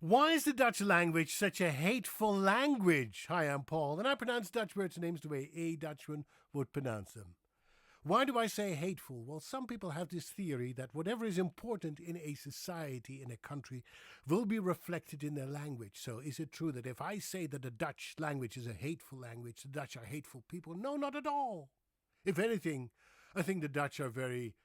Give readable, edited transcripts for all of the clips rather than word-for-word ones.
Why is the Dutch language such a hateful language? Hi, I'm Paul, and I pronounce Dutch words and names the way a Dutchman would pronounce them. Why do I say hateful? Well, some people have this theory that whatever is important in a society, in a country, will be reflected in their language. So is it true that if I say that the Dutch language is a hateful language, the Dutch are hateful people? No, not at all. If anything, I think the Dutch are very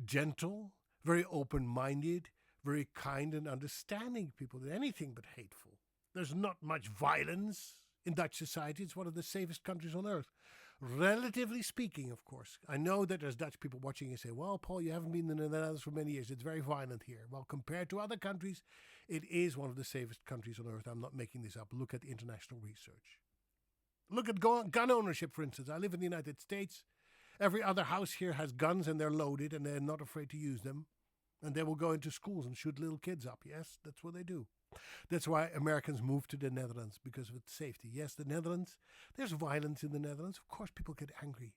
gentle, very open-minded, very kind and understanding people. They're anything but hateful. There's not much violence in Dutch society. It's one of the safest countries on earth. Relatively speaking, of course. I know that there's Dutch people watching and say, well, Paul, you haven't been in the Netherlands for many years. It's very violent here. Well, compared to other countries, it is one of the safest countries on earth. I'm not making this up. Look at the international research. Look at gun ownership, for instance. I live in the United States. Every other house here has guns and they're loaded and they're not afraid to use them. And they will go into schools and shoot little kids up. Yes, that's what they do. That's why Americans move to the Netherlands, because of its safety. Yes, the Netherlands, there's violence in the Netherlands. Of course, people get angry.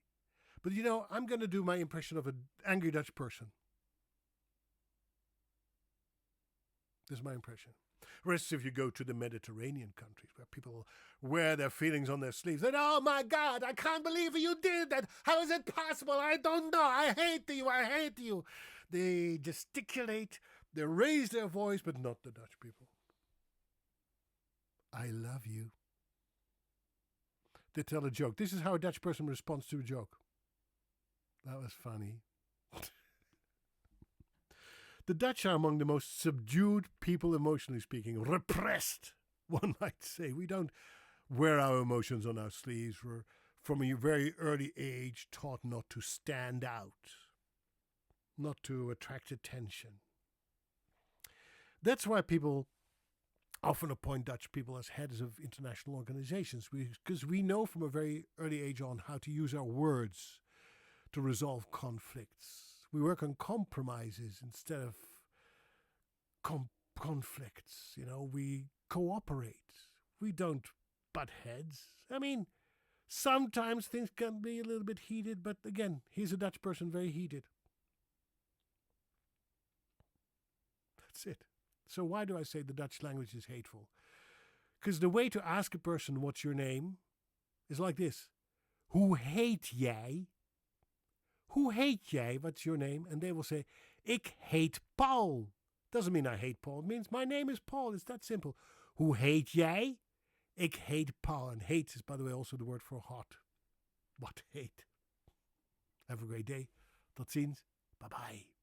But you know, I'm going to do my impression of an angry Dutch person. This is my impression. Whereas if you go to the Mediterranean countries where people wear their feelings on their sleeves, and oh my God, I can't believe you did that. How is it possible? I don't know. I hate you. I hate you. They gesticulate, they raise their voice, but not the Dutch people. I love you. They tell a joke. This is how a Dutch person responds to a joke. That was funny. The Dutch are among the most subdued people, emotionally speaking, repressed, one might say. We don't wear our emotions on our sleeves. We're, from a very early age, taught not to stand out, not to attract attention. That's why people often appoint Dutch people as heads of international organizations, because we know from a very early age on how to use our words to resolve conflicts. We work on compromises instead of conflicts. You know, we cooperate. We don't butt heads. I mean, sometimes things can be a little bit heated, but again, he's a Dutch person, very heated. That's it. So why do I say the Dutch language is hateful? Because the way to ask a person what's your name is like this. Hoe heet jij? Hoe heet jij? What's your name? And they will say, ik heet Paul. Doesn't mean I hate Paul. It means my name is Paul. It's that simple. Hoe heet jij? Ik heet Paul. And hate is, by the way, also the word for hot. What hate? Have a great day. Tot ziens. Bye-bye.